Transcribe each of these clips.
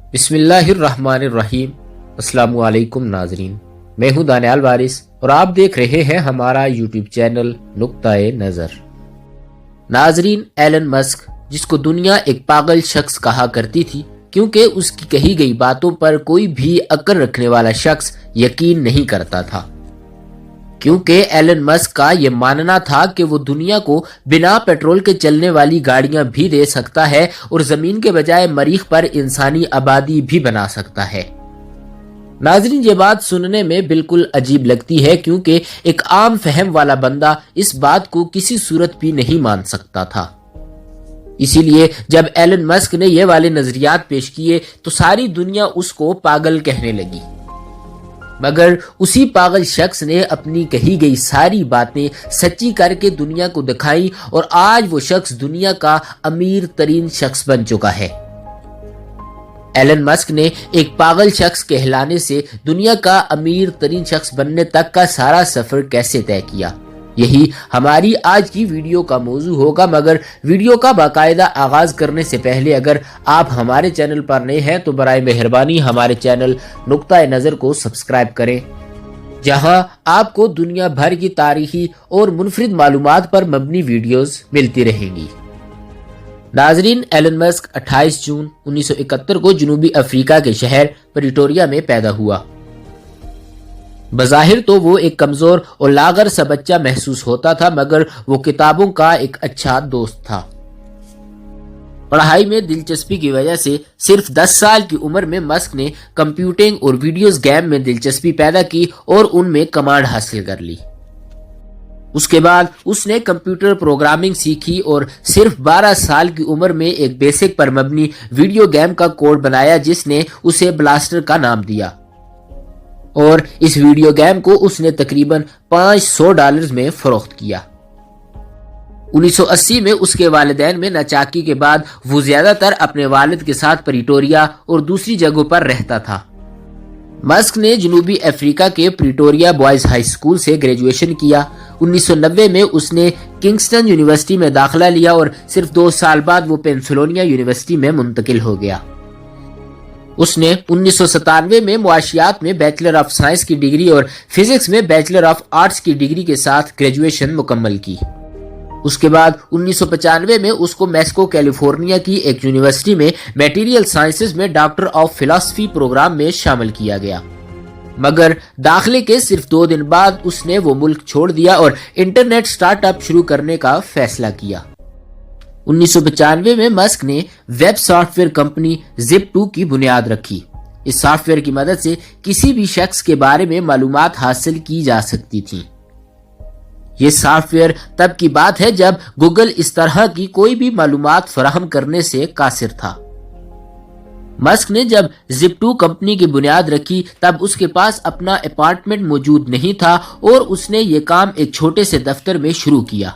بسم اللہ الرحمن الرحیم۔ السلام علیکم ناظرین، میں ہوں دانیال وارث اور آپ دیکھ رہے ہیں ہمارا یوٹیوب چینل نقطہ نظر۔ ناظرین، ایلن مسک، جس کو دنیا ایک پاگل شخص کہا کرتی تھی کیونکہ اس کی کہی گئی باتوں پر کوئی بھی عقل رکھنے والا شخص یقین نہیں کرتا تھا، کیونکہ ایلن مسک کا یہ ماننا تھا کہ وہ دنیا کو بنا پیٹرول کے چلنے والی گاڑیاں بھی دے سکتا ہے اور زمین کے بجائے مریخ پر انسانی آبادی بھی بنا سکتا ہے۔ ناظرین، یہ بات سننے میں بالکل عجیب لگتی ہے کیونکہ ایک عام فہم والا بندہ اس بات کو کسی صورت بھی نہیں مان سکتا تھا۔ اسی لیے جب ایلن مسک نے یہ والے نظریات پیش کیے تو ساری دنیا اس کو پاگل کہنے لگی، مگر اسی پاگل شخص نے اپنی کہی گئی ساری باتیں سچی کر کے دنیا کو دکھائی اور آج وہ شخص دنیا کا امیر ترین شخص بن چکا ہے۔ ایلن مسک نے ایک پاگل شخص کہلانے سے دنیا کا امیر ترین شخص بننے تک کا سارا سفر کیسے طے کیا، یہی ہماری آج کی ویڈیو کا موضوع ہوگا۔ مگر ویڈیو کا باقاعدہ آغاز کرنے سے پہلے اگر آپ ہمارے چینل پر نئے ہیں تو برائے مہربانی ہمارے چینل نقطہ نظر کو سبسکرائب کریں، جہاں آپ کو دنیا بھر کی تاریخی اور منفرد معلومات پر مبنی ویڈیوز ملتی رہیں گی۔ ناظرین، ایلن مسک 28 جون 1971 کو جنوبی افریقہ کے شہر پریٹوریا میں پیدا ہوا۔ بظاہر تو وہ ایک کمزور اور لاغر سا بچہ محسوس ہوتا تھا، مگر وہ کتابوں کا ایک اچھا دوست تھا۔ پڑھائی میں دلچسپی کی وجہ سے صرف 10 سال کی عمر میں مسک نے کمپیوٹنگ اور ویڈیوز گیم میں دلچسپی پیدا کی اور ان میں کمانڈ حاصل کر لی۔ اس کے بعد اس نے کمپیوٹر پروگرامنگ سیکھی اور صرف 12 سال کی عمر میں ایک بیسک پر مبنی ویڈیو گیم کا کوڈ بنایا جس نے اسے بلاسٹر کا نام دیا، اور اس ویڈیو گیم کو اس نے تقریباً $500 میں فروخت کیا۔ 1980 میں اس کے والدین میں ناچاکی کے بعد وہ زیادہ تر اپنے والد کے ساتھ پریٹوریا اور دوسری جگہوں پر رہتا تھا۔ مسک نے جنوبی افریقہ کے پریٹوریا بوائز ہائی اسکول سے گریجویشن کیا۔ 1990 میں اس نے کنگسٹن یونیورسٹی میں داخلہ لیا اور صرف 2 سال بعد وہ پینسلوانیا یونیورسٹی میں منتقل ہو گیا۔ اس نے 1997 میں معاشیات میں بیچلر آف سائنس کی ڈگری اور فزکس میں بیچلر آف آرٹس کی ڈگری کے ساتھ گریجویشن مکمل کی۔ اس کے بعد 1995 میں اس کو میکسیکو کیلیفورنیا کی ایک یونیورسٹی میں میٹیریل سائنسز میں ڈاکٹر آف فلسفی پروگرام میں شامل کیا گیا، مگر داخلے کے صرف 2 دن بعد اس نے وہ ملک چھوڑ دیا اور انٹرنیٹ سٹارٹ اپ شروع کرنے کا فیصلہ کیا۔ 1995 میں مسک نے ویب سافٹ ویئر کمپنی زپ2 کی بنیاد رکھی۔ اس سافٹ ویئر کی مدد سے کسی بھی شخص کے بارے میں معلومات حاصل کی جا سکتی تھی۔ یہ سافٹ ویئر تب کی بات ہے جب گوگل اس طرح کی کوئی بھی معلومات فراہم کرنے سے قاصر تھا۔ مسک نے جب زپ2 کمپنی کی بنیاد رکھی تب اس کے پاس اپنا اپارٹمنٹ موجود نہیں تھا اور اس نے یہ کام ایک چھوٹے سے دفتر میں شروع کیا۔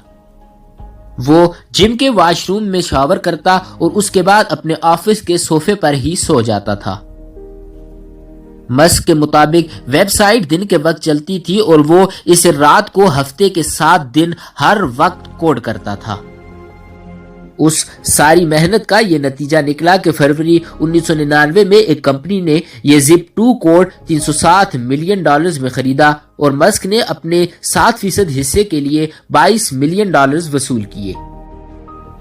وہ جم کے واش روم میں شاور کرتا اور اس کے بعد اپنے آفس کے صوفے پر ہی سو جاتا تھا۔ مسک کے مطابق ویب سائٹ دن کے وقت چلتی تھی اور وہ اس رات کو ہفتے کے 7 دن ہر وقت کوڈ کرتا تھا۔ اس ساری محنت کا یہ نتیجہ نکلا کہ فروری 1999 میں ایک کمپنی نے یہ زپ2 کوڈ $360 ملین میں خریدا اور مسک نے اپنے 7% حصے کے لیے $22 ملین وصول کیے۔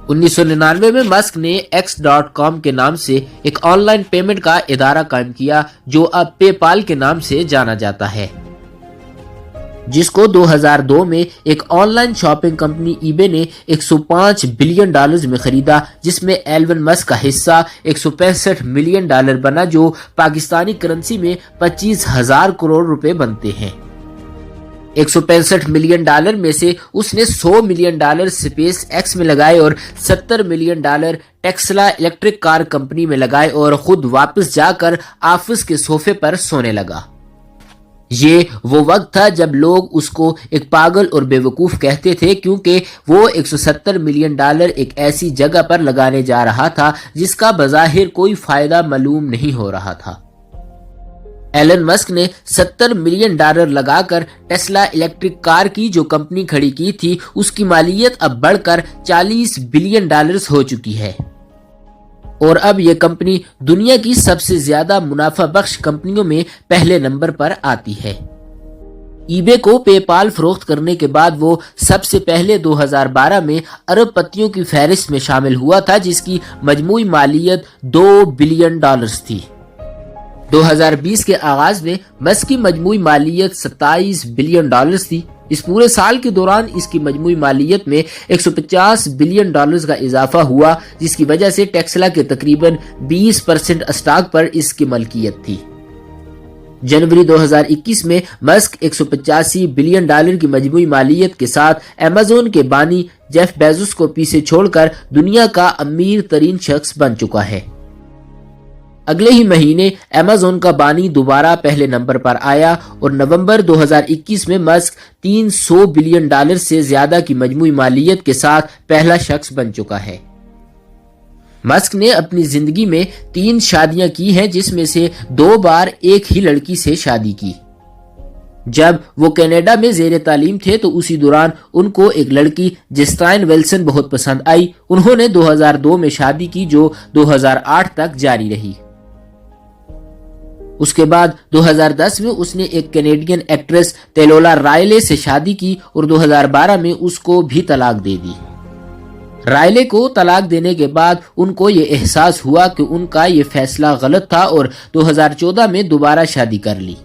1999 میں مسک نے X.com کے نام سے ایک آن لائن پیمنٹ کا ادارہ قائم کیا جو اب پے پال کے نام سے جانا جاتا ہے، جس کو 2002 میں ایک آن لائن شاپنگ کمپنی ای بے نے $105 بلین میں خریدا، جس میں ایلن مسک کا حصہ $165 ملین بنا جو پاکستانی کرنسی میں 25,000 کروڑ روپے بنتے ہیں۔ $165 ملین میں سے اس نے $100 ملین سپیس ایکس میں لگائے اور $70 million Tesla electric car company میں لگائے اور خود واپس جا کر آفس کے صوفے پر سونے لگا۔ یہ وہ وقت تھا جب لوگ اس کو ایک پاگل اور بے وقوف کہتے تھے کیونکہ وہ $170 ملین ایک ایسی جگہ پر لگانے جا رہا تھا جس کا بظاہر کوئی فائدہ معلوم نہیں ہو رہا تھا۔ ایلن مسک نے $70 ملین لگا کر ٹیسلا الیکٹرک کار کی جو کمپنی کھڑی کی تھی اس کی مالیت اب بڑھ کر $40 بلین ہو چکی ہے۔ اور اب یہ کمپنی دنیا کی سب سے زیادہ منافع بخش کمپنیوں میں پہلے نمبر پر آتی ہے۔ ای بے کو پے پال فروخت کرنے کے بعد وہ سب سے پہلے 2012 میں ارب پتیوں کی فہرست میں شامل ہوا تھا، جس کی مجموعی مالیت $2 بلین تھی۔ 2020 کے آغاز میں مسک کی مجموعی مالیت $27 بلین تھی۔ اس پورے سال کے دوران اس کی مجموعی مالیت میں $150 بلین کا اضافہ ہوا، جس کی وجہ سے ٹیسلا کے تقریباً 20% اسٹاک پر اس کی ملکیت تھی۔ جنوری 2021 میں مسک $185 بلین کی مجموعی مالیت کے ساتھ ایمیزون کے بانی جیف بیزوس کو پیچھے چھوڑ کر دنیا کا امیر ترین شخص بن چکا ہے۔ اگلے ہی مہینے ایمیزون کا بانی دوبارہ پہلے نمبر پر آیا اور نومبر 2021 میں مسک $300 بلین سے زیادہ کی مجموعی مالیت کے ساتھ پہلا شخص بن چکا ہے۔ مسک نے اپنی زندگی میں 3 شادیاں کی ہیں، جس میں سے 2 بار ایک ہی لڑکی سے شادی کی۔ جب وہ کینیڈا میں زیر تعلیم تھے تو اسی دوران ان کو ایک لڑکی جسٹائن ویلسن بہت پسند آئی۔ انہوں نے 2002 میں شادی کی جو 2008 تک جاری رہی۔ اس کے بعد 2010 میں اس نے ایک کینیڈین ایکٹریس تیلولا رائلے سے شادی کی اور 2012 میں اس کو بھی طلاق دے دی۔ رائلے کو طلاق دینے کے بعد ان کو یہ احساس ہوا کہ ان کا یہ فیصلہ غلط تھا اور 2014 میں دوبارہ شادی کر لی،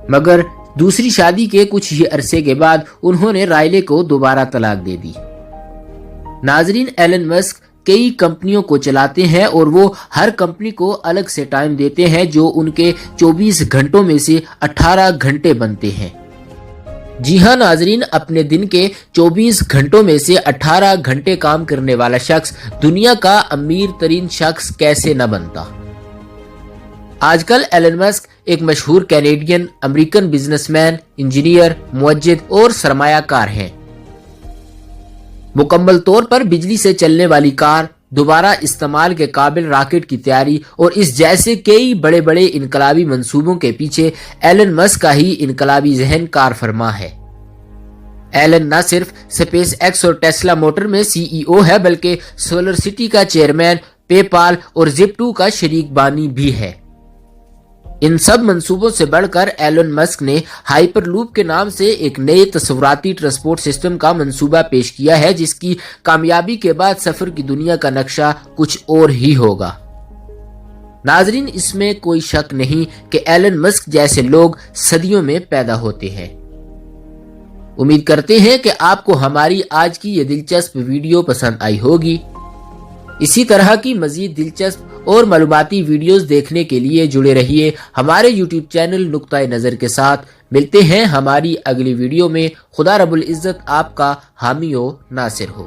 مگر دوسری شادی کے کچھ ہی عرصے کے بعد انہوں نے رائلے کو دوبارہ طلاق دے دی۔ ناظرین، ایلن مسک کئی کمپنیوں کو چلاتے ہیں اور وہ ہر کمپنی کو الگ سے ٹائم دیتے ہیں جو ان کے 24 گھنٹوں میں سے 18 گھنٹے بنتے ہیں۔ جی ہاں ناظرین، اپنے دن کے 24 گھنٹوں میں سے 18 گھنٹے کام کرنے والا شخص دنیا کا امیر ترین شخص کیسے نہ بنتا۔ آج کل ایلن مسک ایک مشہور Canadian American business man, engineer, موجد اور سرمایہ کار ہیں۔ مکمل طور پر بجلی سے چلنے والی کار، دوبارہ استعمال کے قابل راکٹ کی تیاری اور اس جیسے کئی بڑے بڑے انقلابی منصوبوں کے پیچھے ایلن مسک کا ہی انقلابی ذہن کار فرما ہے۔ ایلن نہ صرف سپیس ایکس اور ٹیسلا موٹر میں CEO ہے بلکہ سولر سٹی کا چیئرمین، پے پال اور زپ2 کا شریک بانی بھی ہے۔ ان سب منصوبوں سے بڑھ کر ایلن مسک نے ہائپر لوپ کے نام سے ایک نئے تصوراتی ٹرانسپورٹ سسٹم کا منصوبہ پیش کیا ہے، جس کی کامیابی کے بعد سفر کی دنیا کا نقشہ کچھ اور ہی ہوگا۔ ناظرین، اس میں کوئی شک نہیں کہ ایلن مسک جیسے لوگ صدیوں میں پیدا ہوتے ہیں۔ امید کرتے ہیں کہ آپ کو ہماری آج کی یہ دلچسپ ویڈیو پسند آئی ہوگی۔ اسی طرح کی مزید دلچسپ اور معلوماتی ویڈیوز دیکھنے کے لیے جڑے رہیے ہمارے یوٹیوب چینل نقطہ نظر کے ساتھ۔ ملتے ہیں ہماری اگلی ویڈیو میں۔ خدا رب العزت آپ کا حامی و ناصر ہو۔